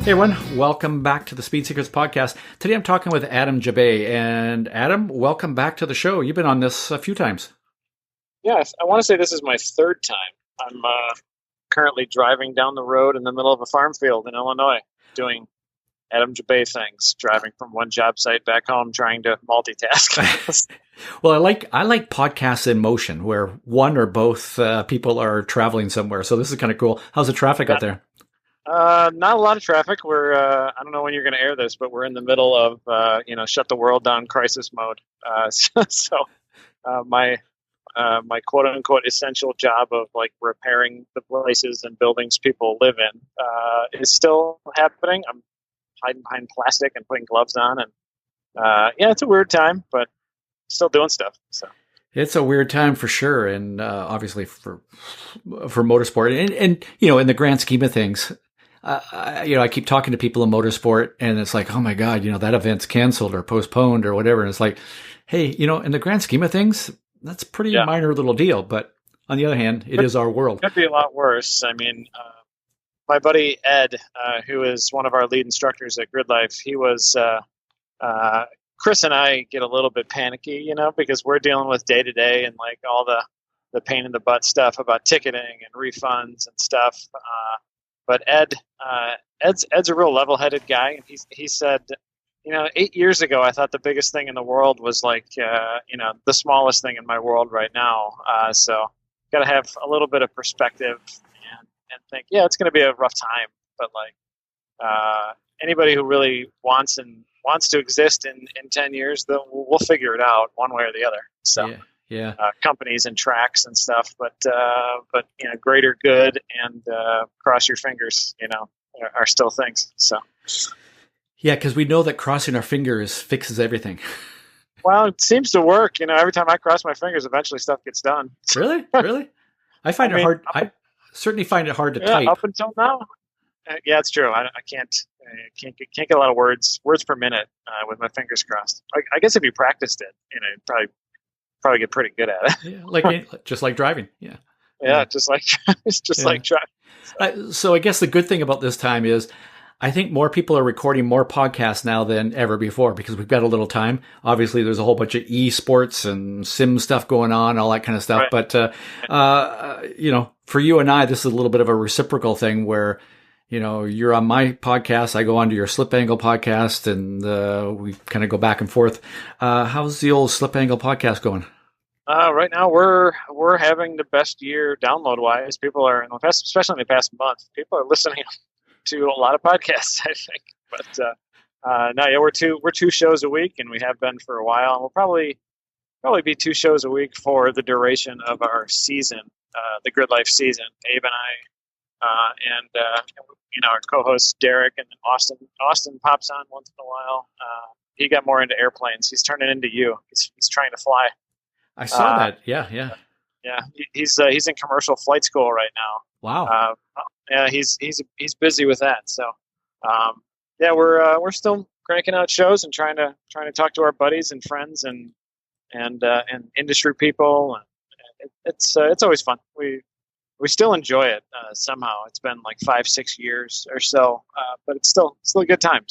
Hey everyone, welcome back to the Speed Secrets podcast. Today I'm talking with Adam Jabaay. And Adam, welcome back to the show. You've been on this a few times. Yes, I want to say this is my third time. I'm currently driving down the road in the middle of a farm field in Illinois, doing Adam Jabaay things, driving from one job site back home, trying to multitask. Well, I like podcasts in motion, where one or both people are traveling somewhere. So this is kind of cool. How's the traffic out there? Not a lot of traffic. We're I don't know when you're going to air this, but we're in the middle of shut the world down crisis mode. My quote unquote essential job of like repairing the places and buildings people live in is still happening. I'm hiding behind plastic and putting gloves on, and it's a weird time, but still doing stuff. So it's a weird time for sure, and obviously for motorsport, and in the grand scheme of things. I keep talking to people in motorsport, and it's like, oh my God, that event's canceled or postponed or whatever. And it's like, hey, in the grand scheme of things, that's a pretty minor little deal. But on the other hand, it is our world. It could be a lot worse. I mean, my buddy Ed, who is one of our lead instructors at Gridlife, he was, Chris and I get a little bit panicky, because we're dealing with day to day and like all the pain in the butt stuff about ticketing and refunds and stuff. But Ed's a real level-headed guy, and he said, 8 years ago, I thought the biggest thing in the world was like, the smallest thing in my world right now. So got to have a little bit of perspective and think, it's going to be a rough time. But like anybody who really wants to exist in 10 years, we'll figure it out one way or the other. So. Yeah. Companies and tracks and stuff, but greater good and cross your fingers, are still things. So, yeah, because we know that crossing our fingers fixes everything. Well, it seems to work. Every time I cross my fingers, eventually stuff gets done. Really? I find it hard. I certainly find it hard to type. Up until now. It's true. I can't get a lot of words per minute with my fingers crossed. I guess if you practiced it, you'd probably get pretty good at it. Just like driving. Yeah. Just like driving. So I guess the good thing about this time is I think more people are recording more podcasts now than ever before because we've got a little time. Obviously, there's a whole bunch of esports and sim stuff going on, all that kind of stuff. Right. But, for you and I, this is a little bit of a reciprocal thing where, you're on my podcast, I go onto your Slip Angle podcast, and we kind of go back and forth. How's the old Slip Angle podcast going? Right now, we're having the best year download-wise. People are, especially in the past month, people are listening to a lot of podcasts, I think. But we're two shows a week, and we have been for a while. And we'll probably be 2 shows a week for the duration of our season, the Gridlife season. Abe and I. Our co-host Derek, and then Austin pops on once in a while. He got more into airplanes. He's turning into you. He's trying to fly. I saw that. Yeah. He's in commercial flight school right now. Wow. He's busy with that. So, we're still cranking out shows and trying to talk to our buddies and friends and industry people. And it's always fun. We still enjoy it somehow. It's been like 5-6 years or so, but it's still a good time.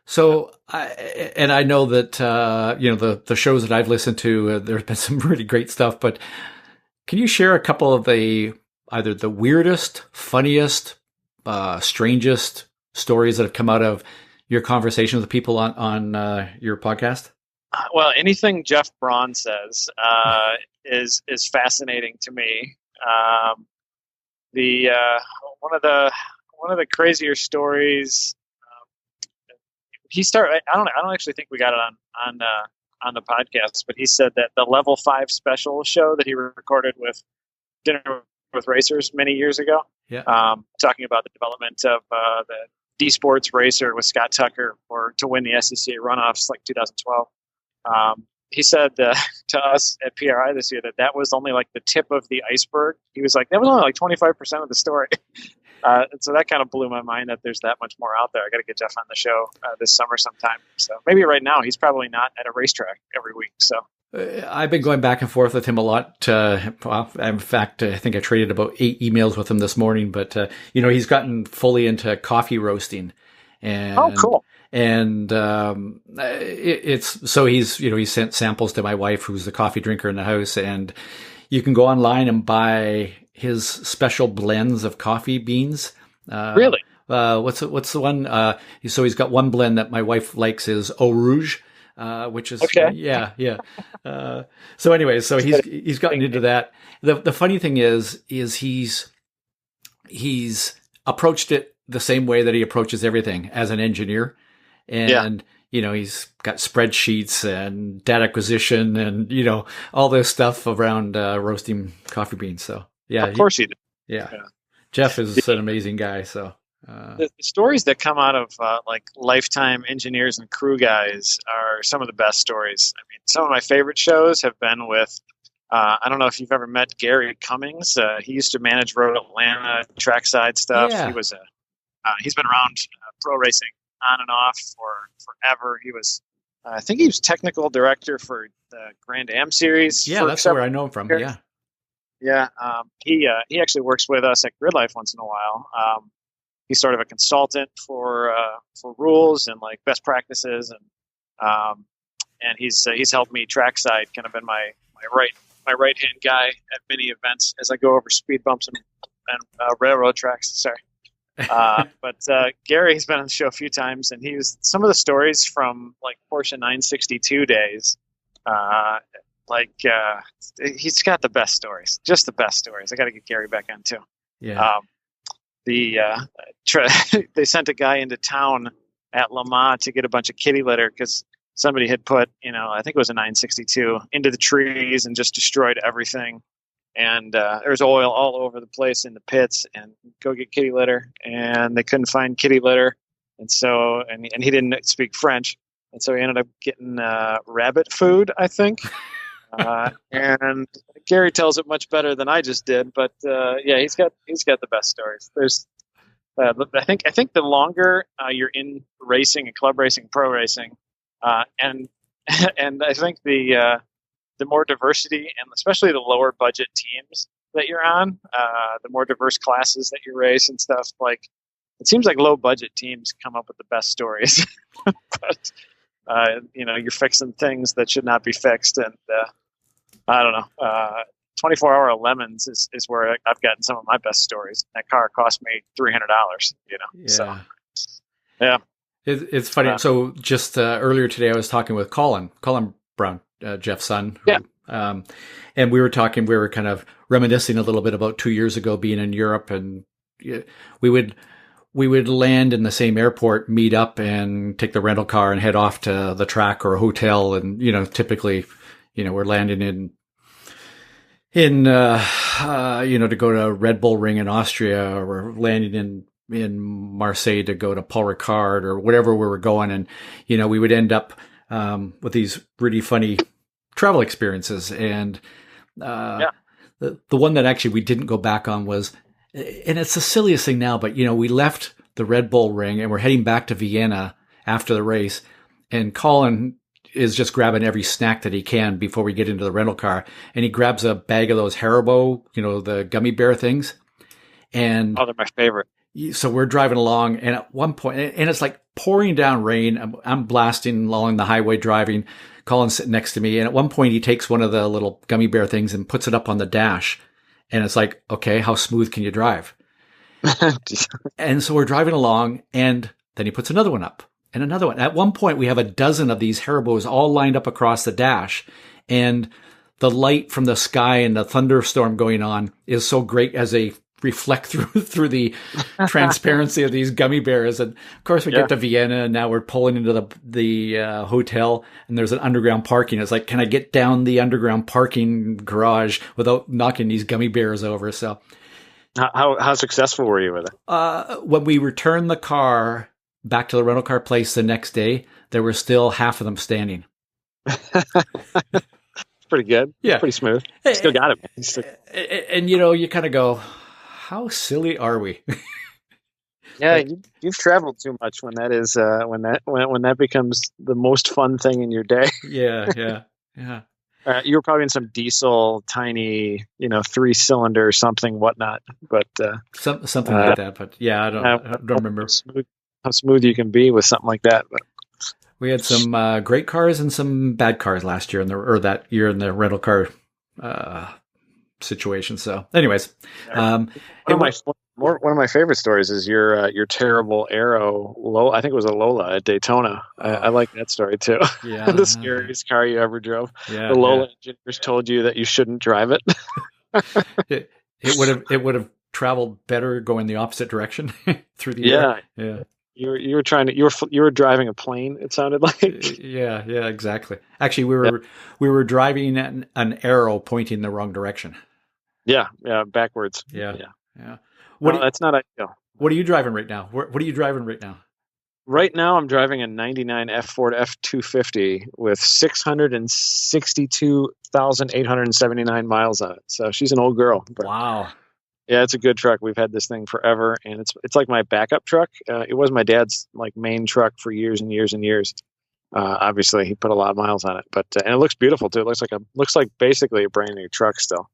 So I know that the shows that I've listened to, there's been some really great stuff. But can you share a couple of either the weirdest, funniest, strangest stories that have come out of your conversations with people on your podcast? Well, anything Jeff Braun says is fascinating to me. One of the crazier stories. He started. I don't actually think we got it on the podcast, but he said that the Level 5 special show that he recorded with Dinner with Racers many years ago. Yeah. Talking about the development of the Esports Racer with Scott Tucker to win the SCCA runoffs like 2012. He said to us at PRI this year that was only like the tip of the iceberg. He was like, that was only like 25% of the story. And so that kind of blew my mind that there's that much more out there. I got to get Jeff on the show this summer sometime. So maybe right now he's probably not at a racetrack every week. So I've been going back and forth with him a lot. Well, in fact, I think I traded about 8 emails with him this morning. But he's gotten fully into coffee roasting, and Oh, cool. And it's so he sent samples to my wife, who's the coffee drinker in the house, and you can go online and buy his special blends of coffee beans. Really? What's the one? So he's got one blend that my wife likes is Eau Rouge. Which is okay. Yeah. So anyway, so he's gotten into that. The funny thing is he's approached it the same way that he approaches everything as an engineer, and he's got spreadsheets and data acquisition and all this stuff around roasting coffee beans. So yeah, of course he did. Yeah, Jeff is an amazing guy. So. The stories that come out of like lifetime engineers and crew guys are some of the best stories. I mean, some of my favorite shows have been with, I don't know if you've ever met Gary Cummings. He used to manage Road Atlanta trackside stuff. Yeah. He was he's been around pro racing on and off for forever. He was, I think he was technical director for the Grand Am series. Yeah, that's where I know him from. Years. Yeah. He actually works with us at Gridlife once in a while. He's sort of a consultant for rules and like best practices, and he's helped me trackside, kind of been my right hand guy at many events as I go over speed bumps and railroad tracks. Sorry, but Gary's been on the show a few times, and some of the stories from like Porsche 962 days. He's got the best stories, just the best stories. I got to get Gary back on too. Yeah. They sent a guy into town at Le Mans to get a bunch of kitty litter because somebody had put, I think it was a 962 into the trees and just destroyed everything. And there was oil all over the place in the pits, and go get kitty litter, and they couldn't find kitty litter. And so, and he didn't speak French. And so he ended up getting rabbit food, I think. And Gary tells it much better than I just did, but he's got the best stories. There's, I think the longer you're in racing and club racing, pro racing, and I think the more diversity, and especially the lower budget teams that you're on, the more diverse classes that you race and stuff. Like, it seems like low budget teams come up with the best stories, but you're fixing things that should not be fixed, and I don't know. 24-hour lemons is where I've gotten some of my best stories. That car cost me $300. Yeah. So yeah, it's funny. So just earlier today, I was talking with Colin Brown, Jeff's son. And we were kind of reminiscing a little bit about 2 years ago being in Europe, and we would land in the same airport, meet up, and take the rental car and head off to the track or a hotel. And typically, we're landing in to go to Red Bull Ring in Austria, or we're landing in Marseille to go to Paul Ricard or whatever we were going. And, we would end up with these really funny travel experiences. And the one that actually we didn't go back on was, and it's the silliest thing now, but, we left the Red Bull Ring and we're heading back to Vienna after the race. And Colin is just grabbing every snack that he can before we get into the rental car. And he grabs a bag of those Haribo, the gummy bear things. And they're my favorite. So we're driving along, and at one point, and it's like pouring down rain. I'm blasting along the highway driving. Colin's sitting next to me. And at one point he takes one of the little gummy bear things and puts it up on the dash. And it's like, okay, how smooth can you drive? And so we're driving along, and then he puts another one up. And another one. At one point, we have a dozen of these Haribos all lined up across the dash. And the light from the sky and the thunderstorm going on is so great as they reflect through the transparency of these gummy bears. And of course, we get to Vienna, and now we're pulling into the hotel, and there's an underground parking. It's like, can I get down the underground parking garage without knocking these gummy bears over? So, how successful were you with it? When we returned the car back to the rental car place the next day, there were still half of them standing. Pretty good. Yeah. Pretty smooth. Still got it. And you kind of go, how silly are we? Yeah, you've traveled too much when that is when that becomes the most fun thing in your day. Yeah. You were probably in some diesel, tiny, 3-cylinder something, whatnot. But something like that. But yeah, I don't remember how smooth you can be with something like that. But we had some great cars and some bad cars last year that year in the rental car situation. So, anyways, one of my favorite stories is your terrible Aero low. I think it was a Lola at Daytona. I like that story too. Yeah, the scariest car you ever drove. Yeah, the Lola engineers told you that you shouldn't drive it. it would have traveled better going the opposite direction through the air. Yeah. You were driving a plane. It sounded like. Yeah, exactly. Actually, we were driving an arrow pointing the wrong direction. Yeah, backwards. Yeah. That's not ideal. What are you driving right now? What are you driving right now? Right now, I'm driving a '99 Ford F250 with 662,879 miles on it. So she's an old girl. Wow. Yeah, it's a good truck. We've had this thing forever, and it's like my backup truck. It was my dad's main truck for years and years and years. Obviously, he put a lot of miles on it, but and it looks beautiful too. It looks like basically a brand new truck still.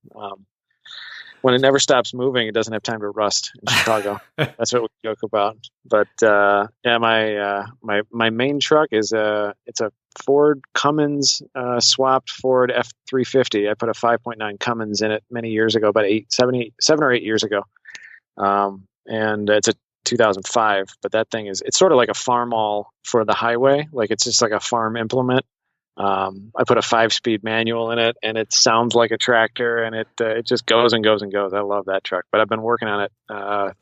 When it never stops moving, it doesn't have time to rust in Chicago. That's what we joke about. But my main truck is it's a Ford Cummins swapped Ford F350. I put a 5.9 Cummins in it many years ago, about 7 or 8 years ago, and it's a 2005. But that thing it's sort of like a farm all for the highway. It's just like a farm implement. I put a 5-speed manual in it, and it sounds like a tractor, and it just goes and goes and goes. I love that truck, but I've been working on it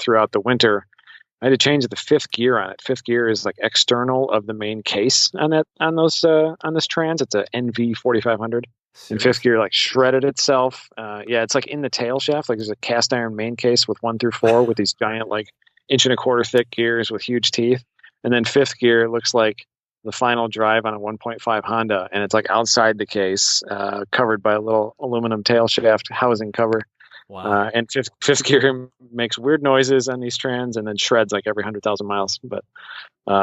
throughout the winter. I had to change the 5th gear on it. 5th gear is external of the main case on this trans. It's a NV 4500, and 5th gear shredded itself. It's in the tail shaft. There's a cast iron main case with 1 through 4 with these giant 1.25 inch thick gears with huge teeth, and then 5th gear looks like the final drive on a 1.5 Honda, and it's outside the case, covered by a little aluminum tail shaft housing cover. Wow. And fifth gear makes weird noises on these trans and then shreds every 100,000 miles. But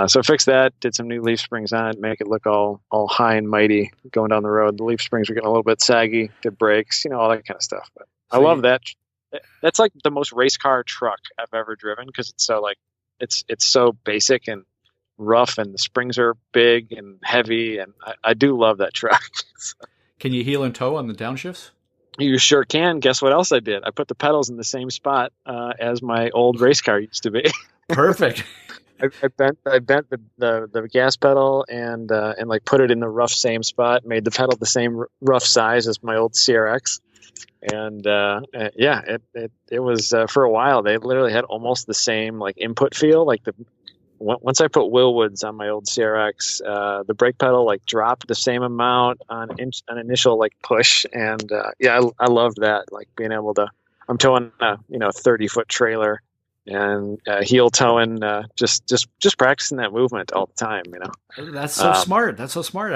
so fixed that, did some new leaf springs on it, make it look all high and mighty going down the road. The leaf springs were getting a little bit saggy, did brakes, all that kind of stuff. But I love that. That's the most race car truck I've ever driven, because it's so it's so basic and rough, and the springs are big and heavy, and I do love that truck. Can you heel and toe on the downshifts? You sure can. Guess what else I did? I put the pedals in the same spot as my old race car used to be. Perfect. I bent the gas pedal and put it in the rough same spot. Made the pedal the same rough size as my old CRX, and it was for a while. They literally had almost the same input feel. Once I put Willwoods on my old CRX, the brake pedal dropped the same amount on initial push, and I loved that. Being able to, I'm towing a 30-foot trailer and heel towing, just practicing that movement all the time. That's so smart. That's so smart.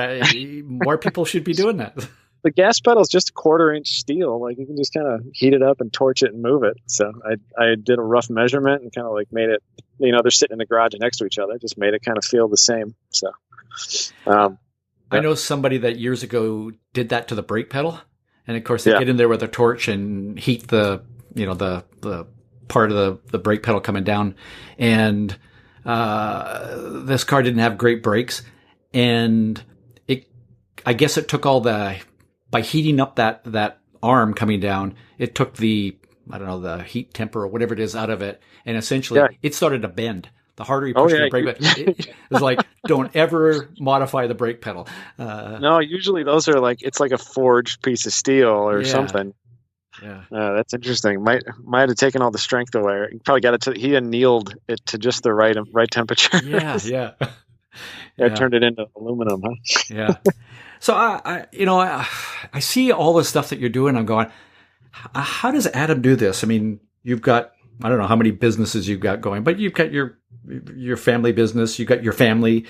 More people should be doing that. The gas pedal is just a 1/4 inch steel. You can just kind of heat it up and torch it and move it. So I did a rough measurement and kind of made it, they're sitting in the garage next to each other. Just made it kind of feel the same. So, I know somebody that years ago did that to the brake pedal. And of course they get in there with a torch and heat the part of the brake pedal coming down. And, this car didn't have great brakes, and I guess it took by heating up that arm coming down, it took the heat temper or whatever it is out of it. And essentially it started to bend. The harder you push the brake pedal, it was don't ever modify the brake pedal. No, usually those are it's a forged piece of steel or something. Yeah. That's interesting. Might have taken all the strength away. He probably got it he annealed it to just the right temperature. Yeah. Turned it into aluminum, huh? Yeah. So I see all the stuff that you're doing. I'm going, how does Adam do this? I mean, you've got, I don't know how many businesses you've got going, but you've got your family business. You've got your family.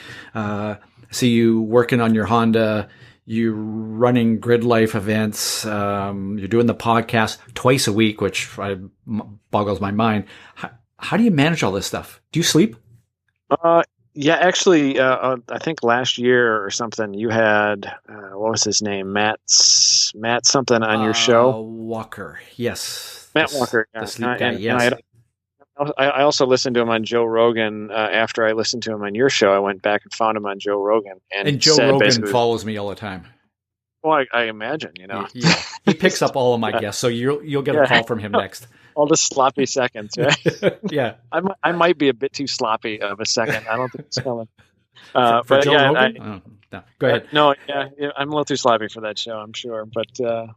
See you working on your Honda. You're running Gridlife events. You're doing the podcast twice a week, which boggles my mind. How do you manage all this stuff? Do you sleep? Yeah, actually, I think last year or something, you had what was his name, Matt something on your show. Walker, yes, Matt Walker, the yeah. sleep guy, And yes. I also listened to him on Joe Rogan. After I listened to him on your show, I went back and found him on Joe Rogan, and And Joe said Rogan basically, follows me all the time. well, I imagine, Yeah, he picks up all of my guests, so you'll get a call from him next. all the sloppy seconds, right? Yeah, I might be a bit too sloppy of a second. I don't think it's coming. for But Joe yeah, Rogan. No. Go ahead. no, yeah, I'm a little too sloppy for that show, I'm sure. But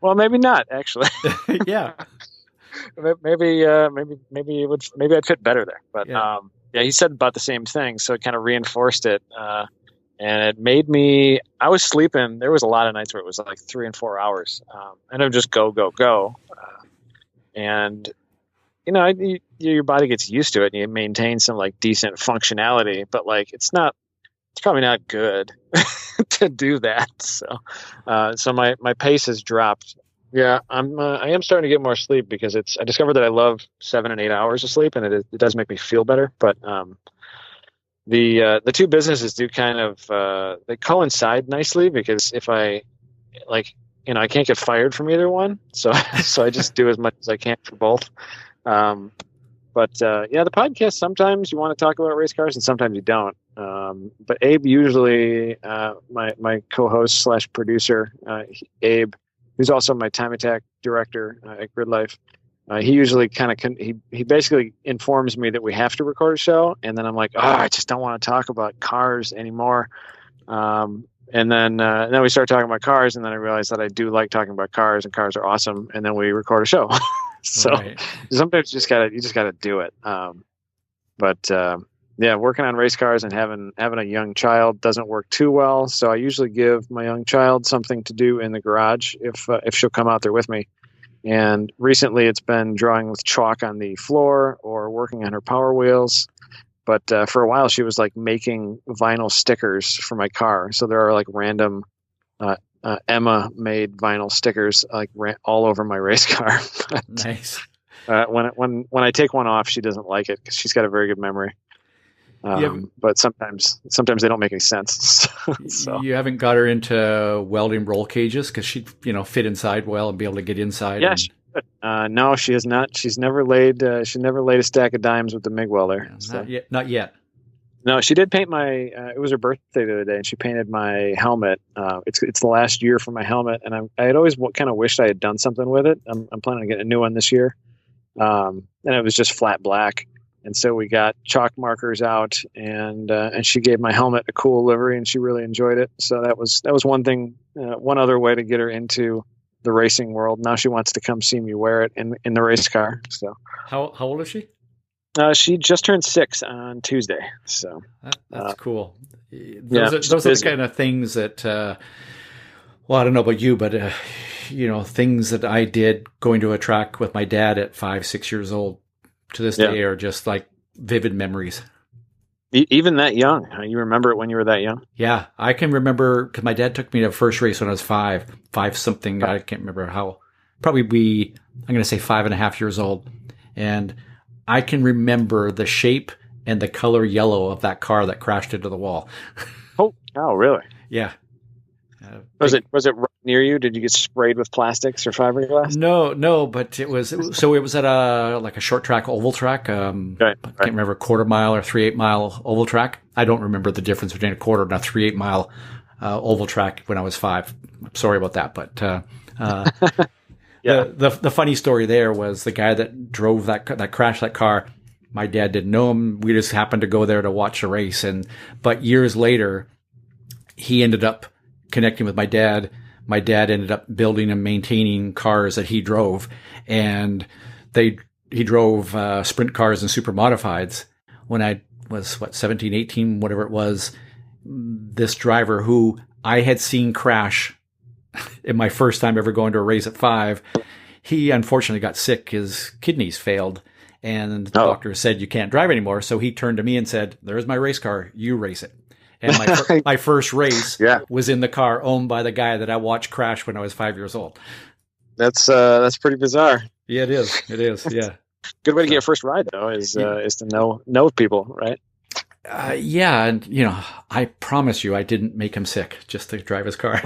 well, maybe not actually. Yeah, maybe I'd fit better there. But yeah. yeah, he said about the same thing, so it kind of reinforced it. And it made me. I was sleeping. There was a lot of nights where it was like 3 and 4 hours, and I would just go. And your body gets used to it, and you maintain some like decent functionality. But like, it's probably not good to do that. So my pace has dropped. Yeah, I am starting to get more sleep because I discovered that I love 7 and 8 hours of sleep, and it does make me feel better. But the two businesses do kind of they coincide nicely, because if I I can't get fired from either one, so I just do as much as I can for both. But yeah, the podcast, sometimes you want to talk about race cars and sometimes you don't. But Abe usually, my co-host / producer, Abe, who's also my time attack director at Gridlife, he usually he basically informs me that we have to record a show, and then I'm like, I just don't want to talk about cars anymore. And then we start talking about cars, and then I realize that I do like talking about cars, and cars are awesome, and then we record a show. So right. Sometimes you just gotta do it. But yeah, working on race cars and having a young child doesn't work too well. So I usually give my young child something to do in the garage if she'll come out there with me. And recently it's been drawing with chalk on the floor or working on her Power Wheels. But for a while she was like making vinyl stickers for my car. So there are like random Emma made vinyl stickers like all over my race car. Nice. When I take one off, she doesn't like it because she's got a very good memory. But sometimes they don't make any sense. So. You haven't got her into welding roll cages because she'd fit inside well and be able to get inside. Yeah. No, she has not. She's never laid. She never laid a stack of dimes with the MIG welder. Yeah, not yet. No, she did paint my. It was her birthday the other day, and she painted my helmet. It's the last year for my helmet, and I had always kind of wished I had done something with it. I'm planning on getting a new one this year, and it was just flat black. And so we got chalk markers out, and she gave my helmet a cool livery, and she really enjoyed it. So that was one thing, one other way to get her into the racing world. Now she wants to come see me wear it in the race car. So how old is she? She just turned 6 on Tuesday. So that's cool. Those are the kind of things that. Well, I don't know about you, but things that I did going to a track with my dad at 5, 6 years old. To this day are just like vivid memories. Even that young? You remember it when you were that young? Yeah, I can remember because my dad took me to the first race when I was five something. I can't remember how. Probably I'm going to say 5.5 years old. And I can remember the shape and the color yellow of that car that crashed into the wall. Oh, really? Yeah. Was it right near you? Did you get sprayed with plastics or fiberglass? No, but it was at a short track, oval track. I can't remember, 1/4 mile or 3/8 mile oval track. I don't remember the difference between a 1/4 and a 3/8 mile oval track when I was 5. I'm sorry about that, but the funny story there was the guy that drove that crashed that car. My dad didn't know him. We just happened to go there to watch the race, but years later, he ended up connecting with my dad. My dad ended up building and maintaining cars that he drove, and he drove sprint cars and super modifieds. When I was 17, 18, whatever it was, this driver who I had seen crash in my first time ever going to a race at 5, he unfortunately got sick. His kidneys failed, and the doctor said, "You can't drive anymore." So he turned to me and said, "There's my race car. You race it." And my first race was in the car owned by the guy that I watched crash when I was 5 years old. That's pretty bizarre. Yeah, it is. It is. Yeah. Good way to get your first ride, though, is to know people, right? Yeah, and I promise you, I didn't make him sick just to drive his car.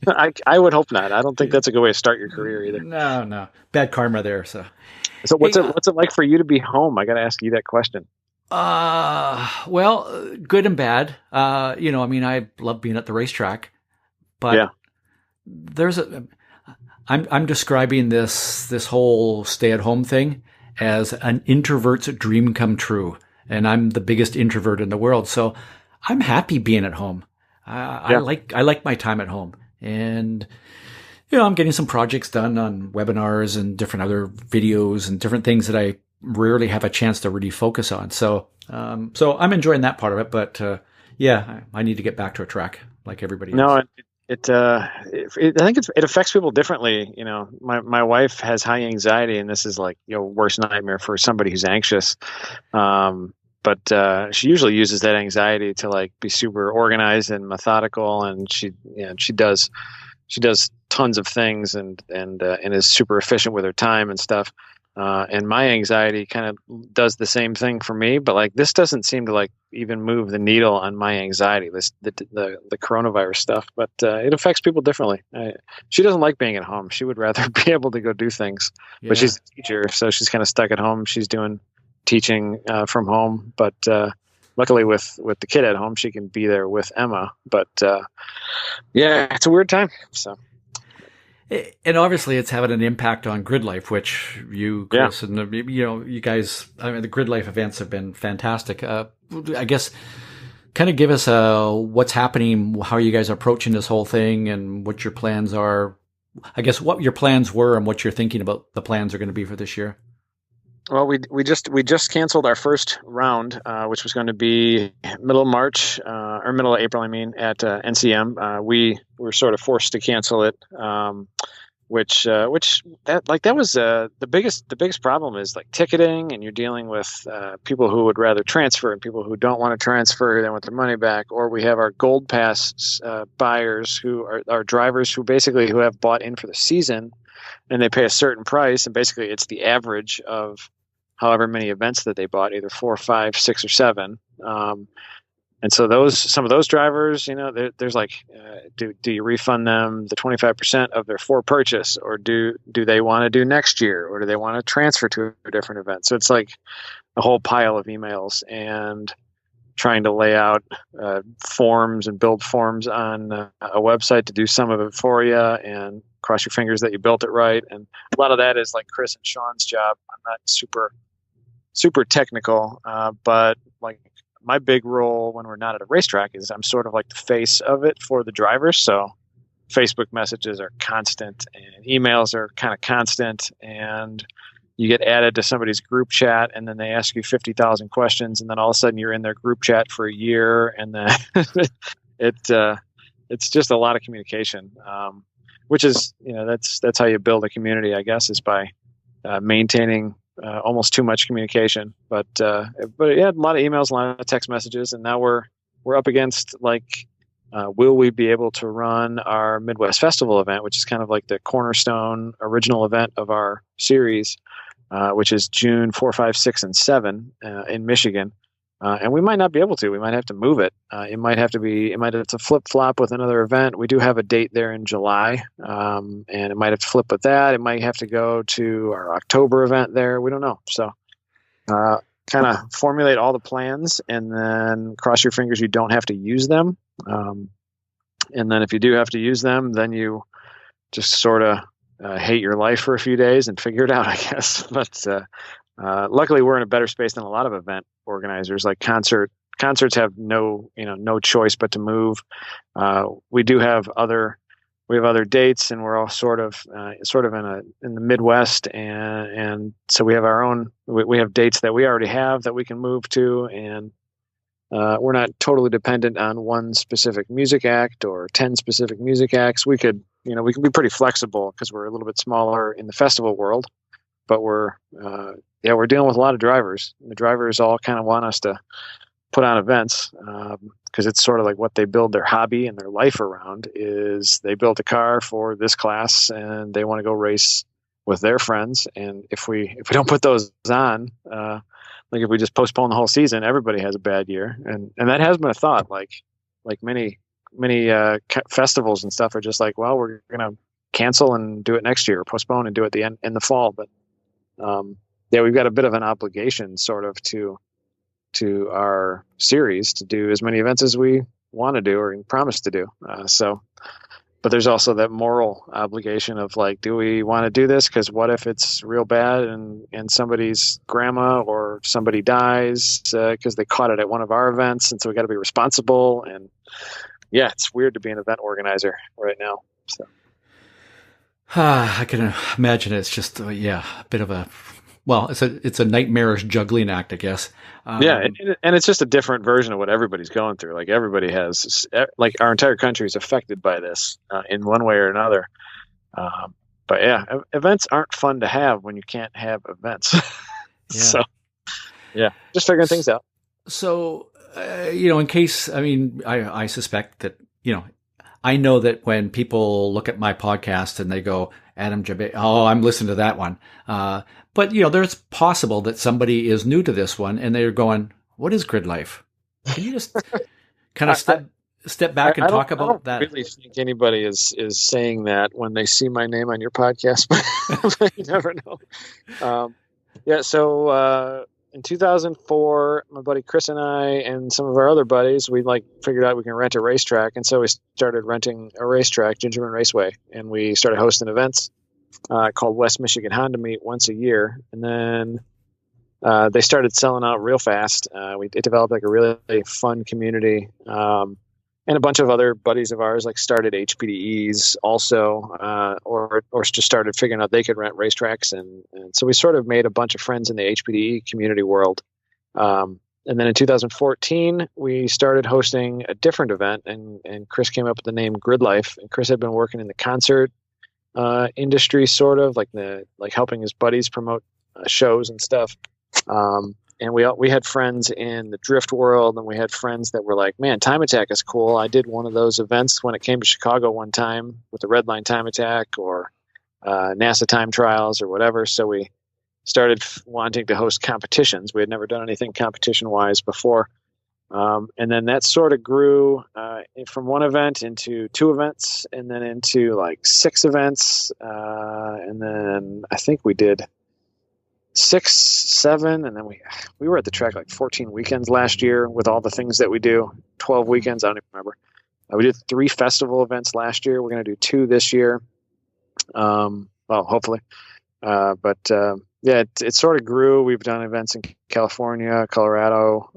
I would hope not. I don't think that's a good way to start your career either. No, no, bad karma there. So, So hey, what's it like for you to be home? I got to ask you that question. well, good and bad. I mean, I love being at the racetrack, but Yeah. there's I'm describing this whole stay at home thing as an introvert's dream come true. And I'm the biggest introvert in the world. So I'm happy being at home. I like my time at home, and I'm getting some projects done on webinars and different other videos and different things that I rarely have a chance to really focus on. So I'm enjoying that part of it. But I need to get back to a track like everybody else. No, I think it affects people differently. My wife has high anxiety, and this is like worst nightmare for somebody who's anxious. But she usually uses that anxiety to like be super organized and methodical, and she does tons of things and is super efficient with her time and stuff. And my anxiety kind of does the same thing for me, but like this doesn't seem to like even move the needle on my anxiety, the coronavirus stuff, but it affects people differently. She doesn't like being at home. She would rather be able to go do things, but she's a teacher, so she's kind of stuck at home. She's doing teaching from home, but luckily with the kid at home, she can be there with Emma. But it's a weird time. So. And obviously, it's having an impact on Gridlife, which you, Chris, and you guys. I mean, the Gridlife events have been fantastic. I guess, kind of give us what's happening, how you guys are approaching this whole thing, and what your plans are. I guess what your plans were and what you're thinking about the plans are going to be for this year. Well, we just canceled our first round, which was going to be middle of March or middle of April. I mean, at NCM. We were sort of forced to cancel it, which that was the biggest problem is like ticketing, and you're dealing with people who would rather transfer and people who don't want to transfer, they want their money back. Or we have our Gold Pass buyers who are drivers who have bought in for the season. And they pay a certain price, and basically it's the average of however many events that they bought, either 4, 5, 6, or 7. And so some of those drivers, there's like, do you refund them the 25% of their 4 purchase, or do they want to do next year, or do they want to transfer to a different event? So it's like a whole pile of emails and trying to lay out forms and build forms on a website to do some of it for you, and cross your fingers that you built it right. And a lot of that is like Chris and Sean's job. I'm not super technical, but like my big role when we're not at a racetrack is I'm sort of like the face of it for the drivers. So Facebook messages are constant, and emails are kind of constant, and you get added to somebody's group chat, and then they ask you 50,000 questions, and then all of a sudden you're in their group chat for a year, and then it's just a lot of communication, which is that's how you build a community, I guess, is by maintaining almost too much communication. But yeah, a lot of emails, a lot of text messages, and now we're up against like, will we be able to run our Midwest Festival event, which is kind of like the cornerstone original event of our series, which is June 4, 5, 6, and 7 in Michigan. And we might not be able to. We might have to move it. It might have to flip flop with another event. We do have a date there in July, and it might have to flip with that. It might have to go to our October event there. We don't know. So kind of formulate all the plans, and then cross your fingers you don't have to use them. And then if you do have to use them, then you just sort of hate your life for a few days and figure it out, I guess. But luckily, we're in a better space than a lot of event organizers. Like concerts have no choice but to move. We have other dates, and we're all sort of in the Midwest, and so we have our own. We have dates that we already have that we can move to, and we're not totally dependent on one specific music act or 10 specific music acts. We can be pretty flexible because we're a little bit smaller in the festival world, but we're dealing with a lot of drivers. The drivers all kind of want us to put on events because it's sort of like what they build their hobby and their life around. Is they built a car for this class and they want to go race with their friends. And if we don't put those on, if we just postpone the whole season, everybody has a bad year, and that has been a thought. Like many festivals and stuff are just like, well, we're gonna cancel and do it next year, or postpone and do it in the fall. But yeah, we've got a bit of an obligation, sort of, to our series to do as many events as we want to do or promise to do. But there's also that moral obligation of like, do we want to do this? Because what if it's real bad and somebody's grandma or somebody dies because they caught it at one of our events, and so we got to be responsible. And yeah, it's weird to be an event organizer right now. So I can imagine it's just a bit of a it's a nightmarish juggling act, I guess. Yeah, and it's just a different version of what everybody's going through. Like everybody has, like our entire country is affected by this in one way or another. But yeah, events aren't fun to have when you can't have events. So yeah, just figuring things out. So, in case, I suspect that, I know that when people look at my podcast and they go, Adam Jabaay, oh, I'm listening to that one. But, there's possible that somebody is new to this one and they're going, what is Gridlife? Can you just kind of step back and talk about that? I don't really think anybody is saying that when they see my name on your podcast, but you never know. So in 2004, my buddy Chris and I and some of our other buddies, we figured out we can rent a racetrack. And so we started renting a racetrack, Gingerman Raceway, and we started hosting events called West Michigan Honda Meet once a year. And then they started selling out real fast. It developed a really fun community. And a bunch of other buddies of ours started HPDEs also, or just started figuring out they could rent racetracks. And so we sort of made a bunch of friends in the HPDE community world. And then in 2014, we started hosting a different event, and Chris came up with the name Gridlife. And Chris had been working in the concert industry, sort of like helping his buddies promote shows and stuff. And we had friends in the drift world, and we had friends that were like, man, Time Attack is cool. I did one of those events when it came to Chicago one time with the Red Line Time Attack or NASA Time Trials or whatever. So we started wanting to host competitions. We had never done anything competition-wise before. And then that sort of grew from one event into two events, and then into 6 events. And then I think we did 6, 7, and then we were at the track 14 weekends last year with all the things that we do. 12 weekends, I don't even remember. We did 3 festival events last year. We're going to do 2 this year. Well, hopefully. It sort of grew. We've done events in California, Colorado,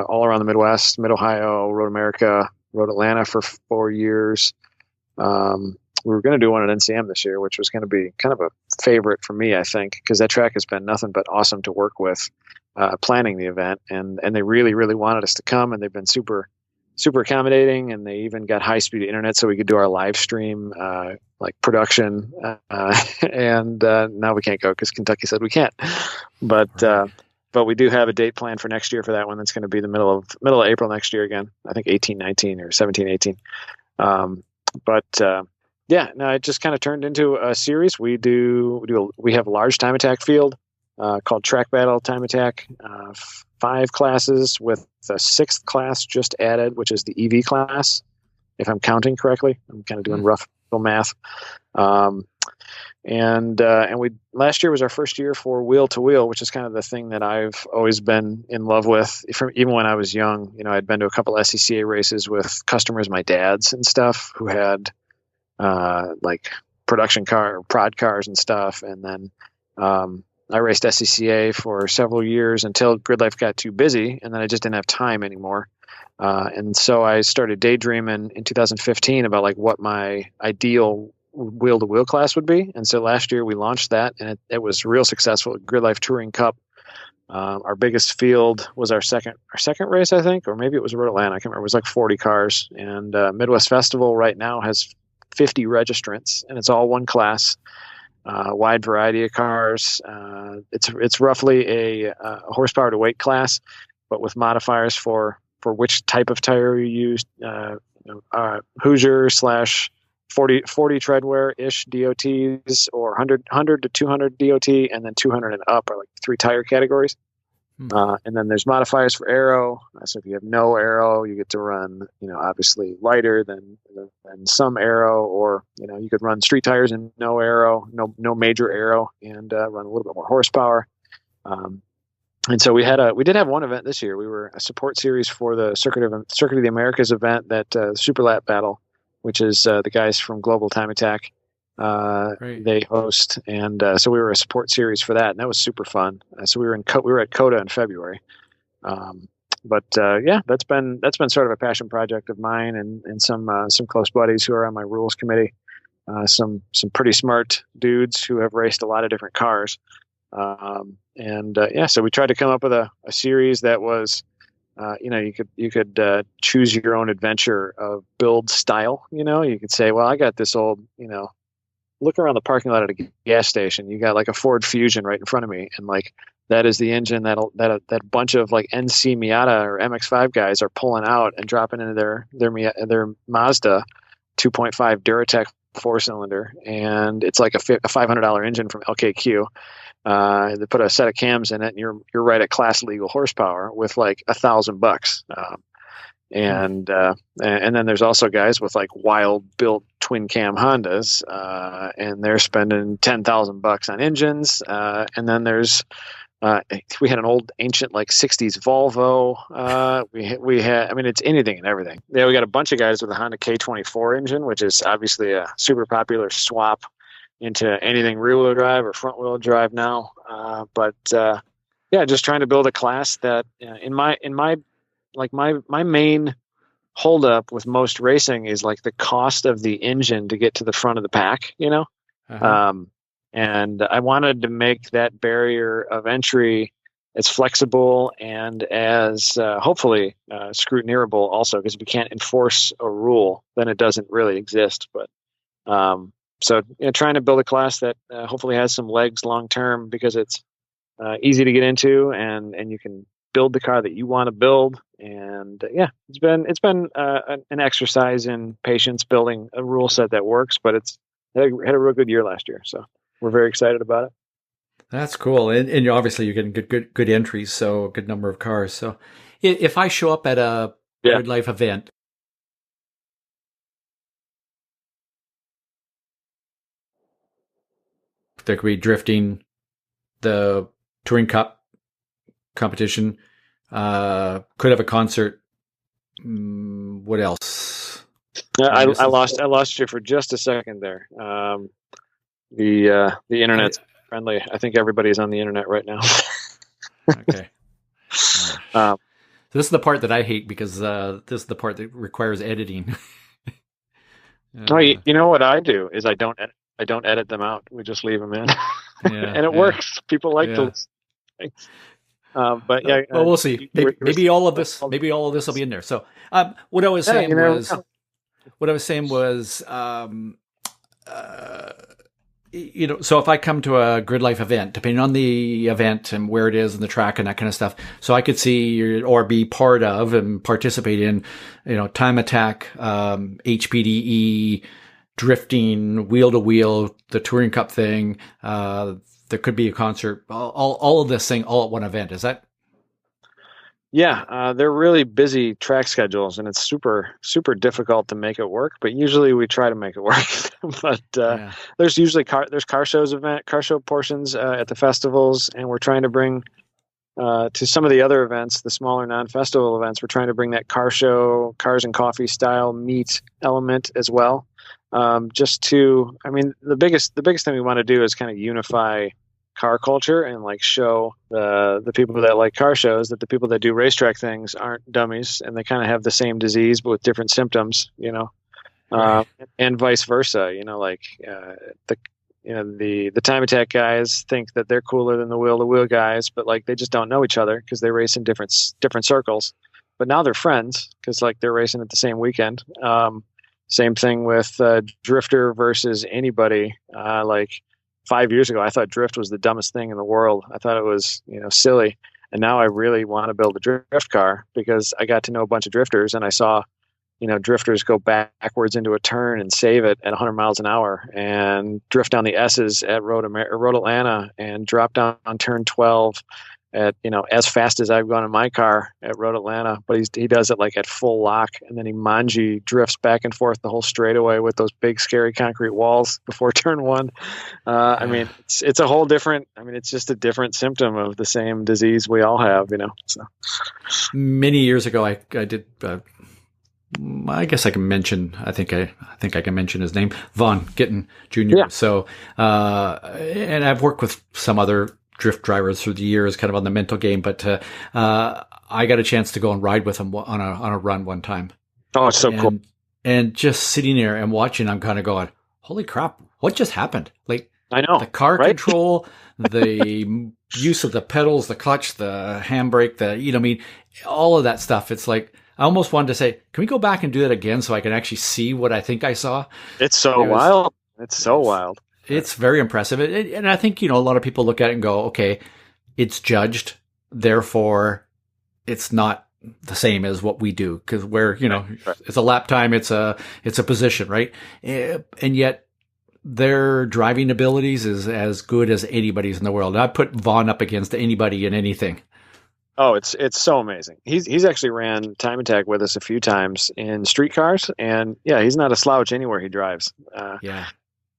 all around the Midwest, Mid-Ohio, Road America, Road Atlanta for 4 years. We were going to do one at NCM this year, which was going to be kind of a favorite for me, I think, because that track has been nothing but awesome to work with planning the event. And they really, really wanted us to come, and they've been super, super accommodating. And they even got high-speed internet so we could do our live stream production. And now we can't go because Kentucky said we can't. But we do have a date planned for next year for that one. That's going to be the middle of April next year again. I think 18-19 or 17-18. Yeah, no, it just kind of turned into a series. We have a large time attack field called Track Battle Time Attack, 5 classes with a 6th class just added, which is the EV class, if I'm counting correctly. I'm kind of doing rough math. And we last year was our first year for wheel to wheel, which is kind of the thing that I've always been in love with even when I was young. I'd been to a couple SCCA races with customers, my dad's and stuff, who had production prod cars and stuff. And then I raced SCCA for several years until Gridlife got too busy, and then I just didn't have time anymore. And so I started daydreaming in 2015 about what my ideal wheel-to-wheel class would be. And so last year we launched that, and it was real successful. Gridlife Touring Cup. Our biggest field was our second race, I think, or maybe it was Road Atlanta. I can't remember. It was 40 cars. And Midwest Festival right now has 50 registrants, and it's all one class, wide variety of cars. It's roughly a horsepower to weight class, but with modifiers for which type of tire you use. Hoosier / 40 treadwear-ish DOTs, or 100 to 200 DOT, and then 200 and up are 3 tire categories. And then there's modifiers for aero. So if you have no aero, you get to run, obviously lighter than some aero, or, you could run street tires and no aero, no major aero, and run a little bit more horsepower. And so we did have one event this year. We were a support series for the Circuit of the Americas event, that Super Lap Battle, which is the guys from Global Time Attack. They host, and so we were a support series for that, and that was super fun. So we were at COTA in February. But that's been sort of a passion project of mine, and some close buddies who are on my rules committee. Some pretty smart dudes who have raced a lot of different cars. So we tried to come up with a series that was, you could choose your own adventure of build style. You could say, well, I got this old, look around the parking lot at a gas station. You got like a Ford Fusion right in front of me, and like that is the engine that bunch of like NC Miata or MX-5 guys are pulling out and dropping into their Mazda 2.5 Duratec 4-cylinder, and it's like a $500 engine from LKQ. They put a set of cams in it, and you're right at class legal horsepower with like $1,000. And then there's also guys with like wild built twin cam Hondas, and they're spending $10,000 on engines. And then there's we had an old ancient like 60s Volvo. We had, I mean, it's anything and everything. Yeah, we got a bunch of guys with a Honda K24 engine, which is obviously a super popular swap into anything rear-wheel drive or front-wheel drive now. Just trying to build a class that in my main holdup with most racing is like the cost of the engine to get to the front of the pack, and I wanted to make that barrier of entry as flexible and as hopefully scrutinizable also, because if you can't enforce a rule, then it doesn't really exist. But trying to build a class that hopefully has some legs long term, because it's easy to get into, and you can build the car that you want to build. And it's been an exercise in patience building a rule set that works, but it's had a real good year last year, so we're very excited about it. That's cool. And obviously you're getting good entries, so a good number of cars. So if I show up at a Gridlife event, there could be drifting, the Touring Cup competition, could have a concert. What else? I lost you for just a second there. The internet's friendly. I think everybody's on the internet right now. Okay. So this is the part that I hate, because this is the part that requires editing. You know what I do is I don't edit them out. We just leave them in, and it works. People like to listen. But well, we'll see. Maybe all of this will be in there. So, what I was saying was, so if I come to a Gridlife event, depending on the event and where it is and the track and that kind of stuff, so I could see or be part of and participate in, time attack, HPDE, drifting, wheel to wheel, the Touring Cup thing. There could be a concert, all of this thing all at one event. Is that? Yeah, they're really busy track schedules, and it's super, super difficult to make it work. But usually we try to make it work. But there's usually car show portions at the festivals, and we're trying to bring to some of the other events, the smaller non-festival events. We're trying to bring that car show, cars and coffee style meet element as well. The biggest thing we want to do is kind of unify car culture and like show the people that like car shows that the people that do racetrack things aren't dummies, and they kind of have the same disease but with different symptoms, and vice versa. The time attack guys think that they're cooler than the wheel to wheel guys, but like they just don't know each other because they race in different circles. But now they're friends because like they're racing at the same weekend. Same thing with drifter versus anybody. Like 5 years ago, I thought drift was the dumbest thing in the world. I thought it was, silly. And now I really want to build a drift car because I got to know a bunch of drifters, and I saw, drifters go backwards into a turn and save it at 100 miles an hour, and drift down the S's at Road Atlanta, and drop down on turn 12 at, as fast as I've gone in my car at Road Atlanta, but he does it like at full lock, and then he manji drifts back and forth the whole straightaway with those big scary concrete walls before turn one. I mean, it's a whole different. I mean, it's just a different symptom of the same disease we all have. So many years ago, I did. I guess I can mention. I think I can mention his name, Vaughn Gittin Jr. Yeah. So, and I've worked with some other drift drivers through the years, kind of on the mental game. But I got a chance to go and ride with him on a run one time. Oh, it's so cool! And just sitting there and watching, I'm kind of going, "Holy crap! What just happened?" Like, I know the car right? control, the use of the pedals, the clutch, the handbrake, all of that stuff. It's like, I almost wanted to say, can we go back and do that again so I can actually see what I think I saw? It's so wild. It's so wild. It's very impressive. And I think, a lot of people look at it and go, okay, it's judged, therefore it's not the same as what we do. Cause it's a lap time, it's a position, right? And yet their driving abilities is as good as anybody's in the world. I put Vaughn up against anybody in anything. Oh, it's so amazing. He's actually ran time attack with us a few times in street cars, and yeah, he's not a slouch anywhere he drives.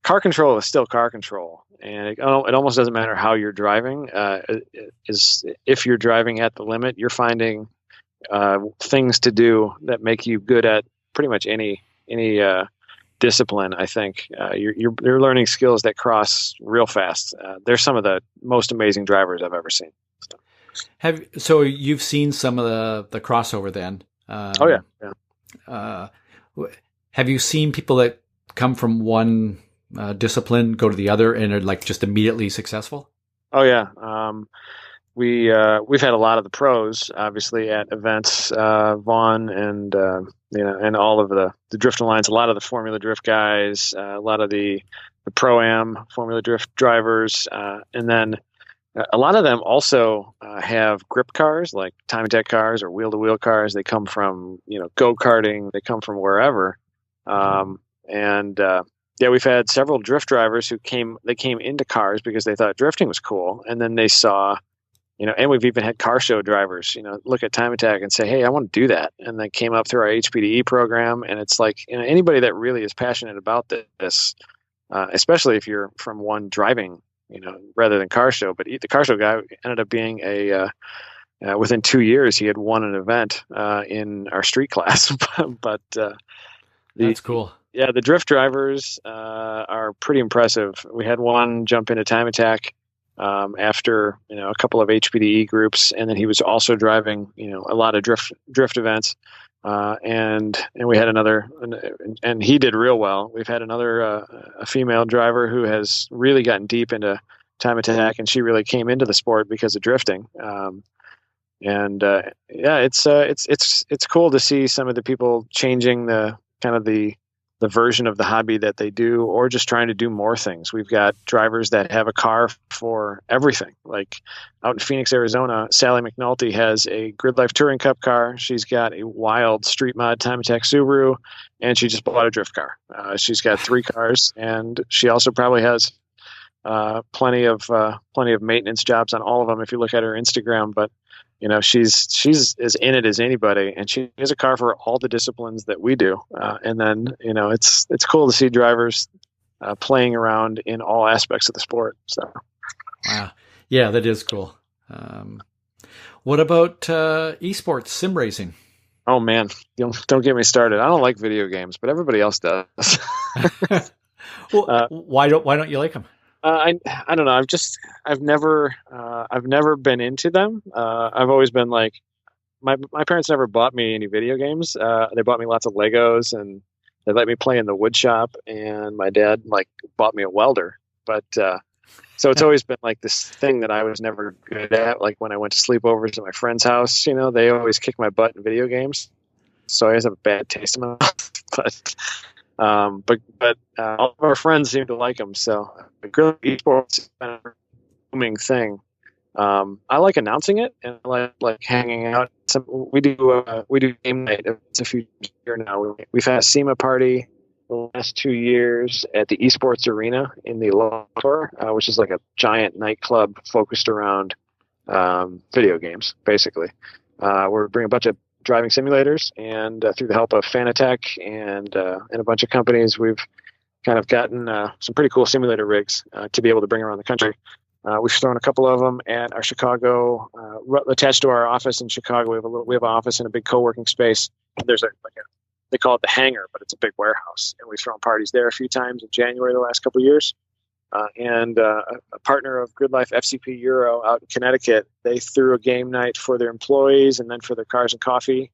Car control is still car control, and it almost doesn't matter how you're driving. If you're driving at the limit, you're finding things to do that make you good at pretty much any discipline. I think you're learning skills that cross real fast. They're some of the most amazing drivers I've ever seen. So you've seen some of the crossover then? Oh yeah. Have you seen people that come from one discipline go to the other and are like just immediately successful? Oh yeah. We've had a lot of the pros obviously at events, Vaughn and and all of the Drift Alliance, a lot of the Formula Drift guys, a lot of the Pro-Am Formula Drift drivers, and then a lot of them also have grip cars, like time attack cars or wheel-to-wheel cars. They come from, go-karting. They come from wherever. We've had several drift drivers who came into cars because they thought drifting was cool. And then they saw, and we've even had car show drivers, look at time attack and say, hey, I want to do that. And they came up through our HPDE program. And it's like, anybody that really is passionate about this, especially if you're from one driving, rather than car show. But the car show guy ended up being within 2 years, he had won an event in our street class. But that's cool. Yeah, the drift drivers are pretty impressive. We had one jump into time attack after a couple of HPDE groups, and then he was also driving a lot of drift events. And we had another, and he did real well. We've had another a female driver who has really gotten deep into time attack, and she really came into the sport because of drifting. It's cool to see some of the people changing the kind of the version of the hobby that they do, or just trying to do more things. We've got drivers that have a car for everything. Like out in Phoenix, Arizona, Sally McNulty has a Gridlife Touring Cup car. She's got a wild street mod time attack Subaru, and she just bought a drift car. She's got 3 cars, and she also probably has plenty of maintenance jobs on all of them if you look at her Instagram. But she's as in it as anybody, and she has a car for all the disciplines that we do. And then, it's cool to see drivers playing around in all aspects of the sport. So, wow. Yeah, that is cool. What about esports sim racing? Oh man, don't get me started. I don't like video games, but everybody else does. Well, why don't you like them? I don't know. I've never been into them. I've always been like, my parents never bought me any video games. They bought me lots of Legos, and they let me play in the wood shop. And my dad bought me a welder. But so it's always been like this thing that I was never good at. Like when I went to sleepovers at my friend's house, they always kick my butt in video games. So I always have a bad taste in my mouth. But all of our friends seem to like them. So the esports is kind of a booming thing. I like announcing it, and I like hanging out. We do game night. It's a few years now. We've had a SEMA party the last 2 years at the Esports Arena in the Lower, which is like a giant nightclub focused around video games, basically. We're bringing a bunch of driving simulators, and through the help of Fanatec and a bunch of companies, we've kind of gotten some pretty cool simulator rigs to be able to bring around the country. We've thrown a couple of them at our Chicago, attached to our office in Chicago. We have an office in a big co-working space. There's they call it the hangar, but it's a big warehouse, and we've thrown parties there a few times in January the last couple of years. And a partner of Gridlife, FCP Euro, out in Connecticut, they threw a game night for their employees and then for their cars and coffee,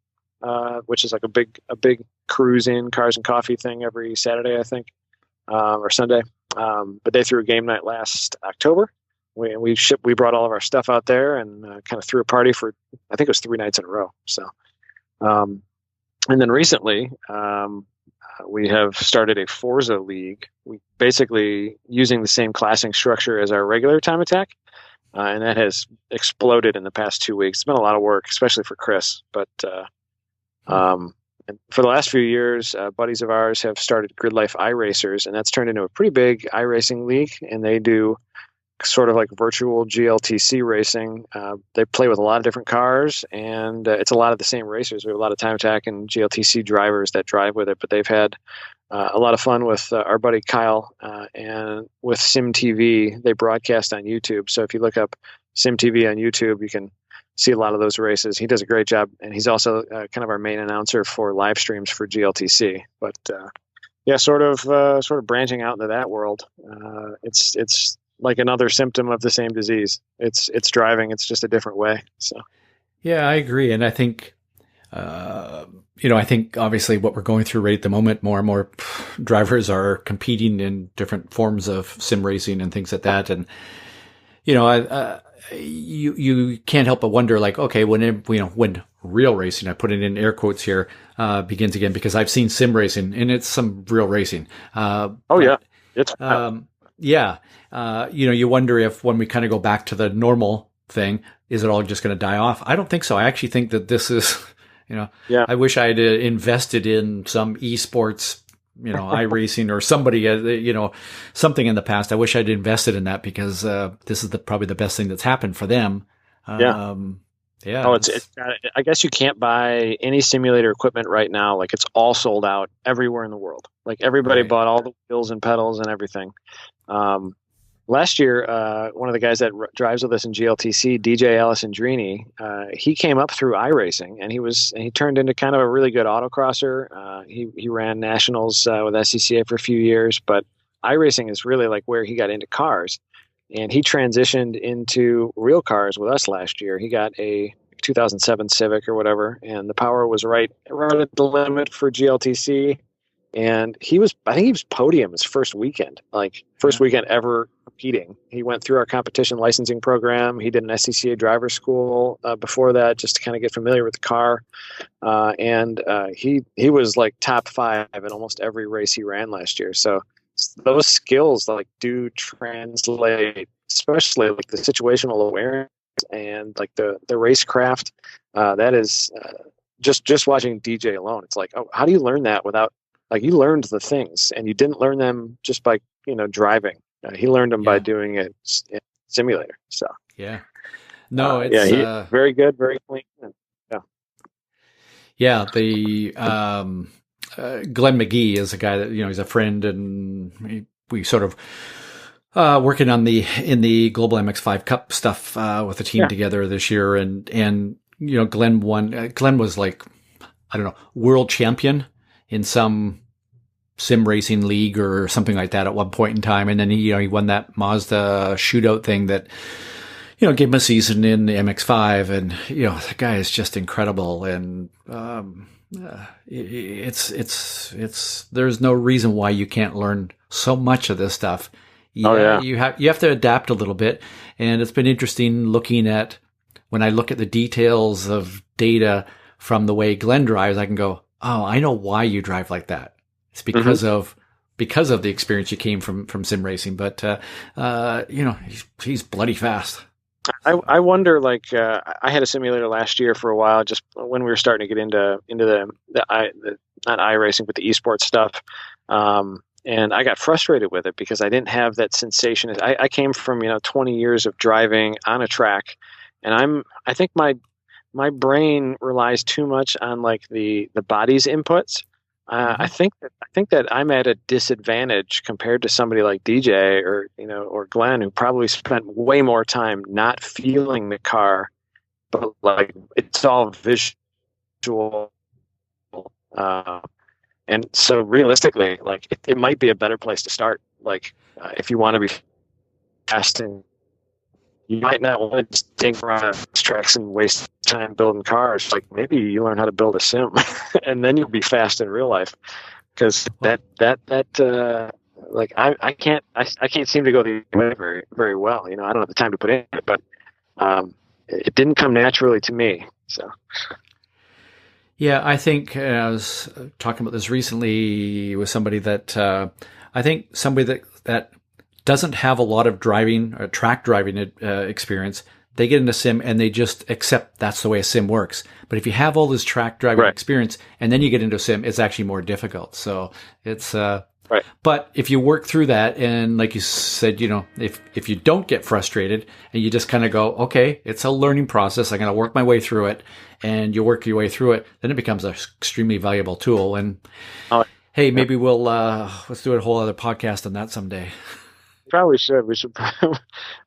which is like a big cruise-in cars and coffee thing every Saturday, I think, or Sunday. But they threw a game night last October. We brought all of our stuff out there and kind of threw a party for, I think it was 3 nights in a row. So, and then recently, we have started a Forza League. We basically using the same classing structure as our regular time attack, and that has exploded in the past 2 weeks. It's been a lot of work, especially for Chris. But and for the last few years, buddies of ours have started Gridlife iRacers, and that's turned into a pretty big iRacing league. And they do sort of like virtual GLTC racing. They play with a lot of different cars, and it's a lot of the same racers. We have a lot of time attack and GLTC drivers that drive with it, but they've had a lot of fun with our buddy Kyle and with SimTV. They broadcast on YouTube. So if you look up SimTV on YouTube, you can see a lot of those races. He does a great job, and he's also kind of our main announcer for live streams for GLTC. But yeah, sort of branching out into that world. It's like another symptom of the same disease. It's driving. It's just a different way. So, yeah, I agree. And I think, I think obviously what we're going through right at the moment, more and more drivers are competing in different forms of sim racing and things like that. And, you can't help but wonder, like, okay, when real racing, I put it in air quotes here, begins again, because I've seen sim racing and it's some real racing. Yeah. It's, yeah. You wonder if when we kind of go back to the normal thing, is it all just going to die off? I don't think so. I actually think that this is, I wish I had invested in some esports, iRacing or somebody, something in the past. I wish I'd invested in that because this is probably the best thing that's happened for them. Yeah. Oh, I guess you can't buy any simulator equipment right now. Like, it's all sold out everywhere in the world. Like, everybody bought all the wheels and pedals and everything. Last year, one of the guys that drives with us in GLTC, DJ Alessandrini, he came up through iRacing, and he turned into kind of a really good autocrosser. He ran nationals with SCCA for a few years, but iRacing is really like where he got into cars. And he transitioned into real cars with us last year. He got a 2007 Civic or whatever, and the power was right at the limit for GLTC. And I think he was podium his first weekend, weekend ever competing. He went through our competition licensing program. He did an SCCA driver school before that, just to kind of get familiar with the car. And he was like top 5 in almost every race he ran last year. So those skills do translate, especially like the situational awareness and like the racecraft. That is just watching DJ alone. It's like, oh, how do you learn that without, like, you learned the things and you didn't learn them just by, driving. He learned them by doing it in simulator. So, yeah, no, it's he's very good, very clean. Yeah. The, Glenn McGee is a guy that, he's a friend, and we sort of, working in the Global MX5 Cup stuff, with the team together this year. And, Glenn was like, I don't know, world champion in some sim racing league or something like that at one point in time. And then he won that Mazda shootout thing that, gave him a season in the MX5. And, the guy is just incredible. And, there's no reason why you can't learn so much of this stuff. You have to adapt a little bit. And it's been interesting looking at, when I look at the details of data from the way Glenn drives, I can go, oh, I know why you drive like that. It's because of the experience you came from sim racing. But, he's bloody fast. I wonder, I had a simulator last year for a while, just when we were starting to get into the not iRacing, but the esports stuff. And I got frustrated with it because I didn't have that sensation. I came from, 20 years of driving on a track And I think my brain relies too much on like the body's inputs. I think that I'm at a disadvantage compared to somebody like DJ or Glenn, who probably spent way more time not feeling the car, but like it's all visual. And so realistically, like it might be a better place to start. Like if you want to be fast, and you might not want to take around tracks and waste time building cars. Like maybe you learn how to build a sim, and then you'll be fast in real life. Because I can't seem to go the way very, very well. I don't have the time to put in it, but it didn't come naturally to me. So. Yeah, I think I was talking about this recently with somebody that I think somebody that doesn't have a lot of driving or track driving experience, they get into sim and they just accept that's the way a sim works. But if you have all this track driving experience and then you get into a sim, it's actually more difficult. So it's right. But if you work through that, and like you said, if you don't get frustrated and you just kind of go, okay, it's a learning process, I'm going to work my way through it, and you work your way through it, then it becomes an extremely valuable tool. And hey, maybe we'll let's do a whole other podcast on that someday. Probably should.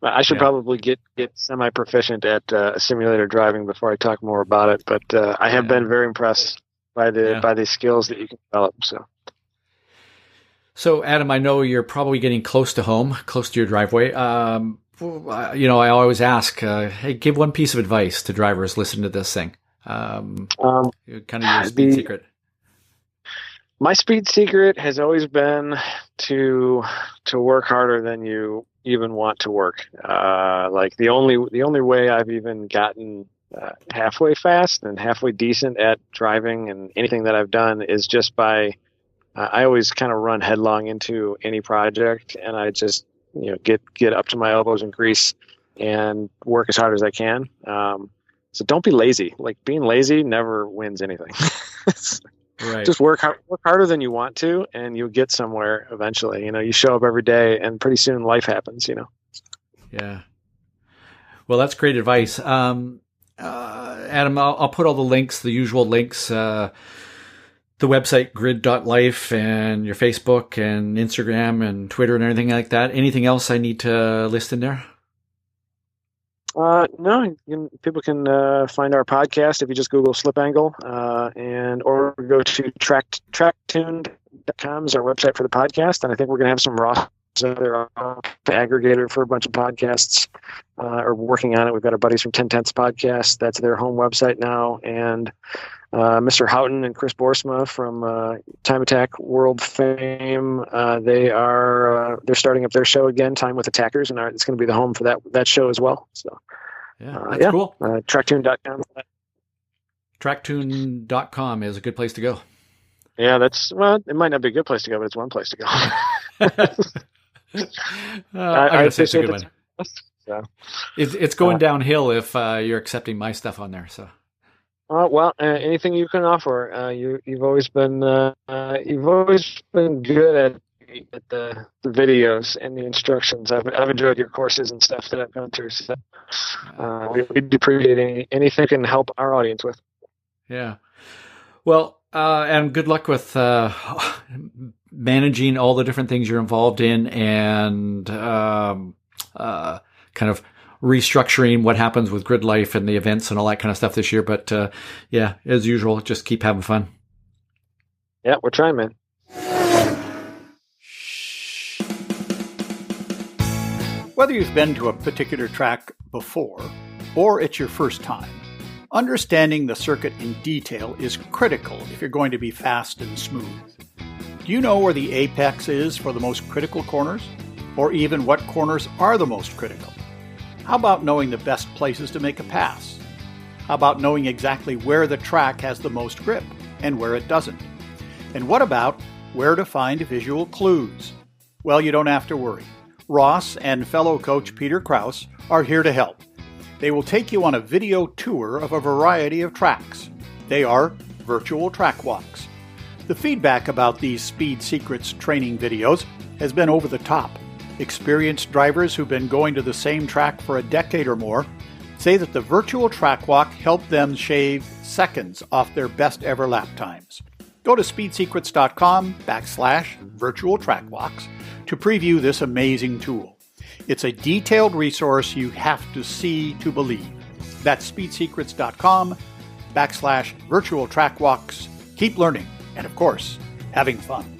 I should probably get semi-proficient at simulator driving before I talk more about it. But I have been very impressed by the skills that you can develop. So Adam, I know you're probably getting close to home, close to your driveway. I always ask, hey, give one piece of advice to drivers listening to this thing. Kind of your speed secret. My speed secret has always been to work harder than you even want to work. Like the only way I've even gotten halfway fast and halfway decent at driving and anything that I've done is just by I always kind of run headlong into any project, and I just get up to my elbows in grease and work as hard as I can. So don't be lazy. Like being lazy never wins anything. Right. Just work harder than you want to, and you'll get somewhere eventually. You show up every day, and pretty soon life happens. Yeah. Well, that's great advice, Adam. I'll put all the links, the usual links, the website grid.life, and your Facebook and Instagram and Twitter and everything like that. Anything else I need to list in there? No, people can find our podcast if you just Google Slip Angle, or go to tracktune.com is our website for the podcast. And I think we're going to have some raw other aggregator for a bunch of podcasts, are working on it. We've got our buddies from 10/10 podcast. That's their home website now. And Mr. Houghton and Chris Boersma from Time Attack World fame, they're starting up their show again, Time with Attackers, and it's going to be the home for that show as well. So that's cool. Tracktune.com. Tracktune.com is a good place to go. Yeah, it might not be a good place to go, but it's one place to go. I guess it's a good one. So. It's going downhill if you're accepting my stuff on there. So. Anything you can offer. You've always been good at the videos and the instructions. I've enjoyed your courses and stuff that I've gone through. So we'd appreciate anything you can help our audience with. Yeah. Well, and good luck with managing all the different things you're involved in, and kind of restructuring what happens with Gridlife and the events and all that kind of stuff this year. But as usual, just keep having fun. Yeah, we're trying, man. Whether you've been to a particular track before or it's your first time, understanding the circuit in detail is critical if you're going to be fast and smooth. Do you know where the apex is for the most critical corners? Or even what corners are the most critical? How about knowing the best places to make a pass? How about knowing exactly where the track has the most grip and where it doesn't? And what about where to find visual clues? Well, you don't have to worry. Ross and fellow coach Peter Kraus are here to help. They will take you on a video tour of a variety of tracks. They are virtual track walks. The feedback about these Speed Secrets training videos has been over the top. Experienced drivers who've been going to the same track for a decade or more say that the virtual track walk helped them shave seconds off their best ever lap times. Go to speedsecrets.com/virtual track walks to preview this amazing tool. It's a detailed resource you have to see to believe. That's speedsecrets.com/virtual track walks. Keep learning and, of course, having fun.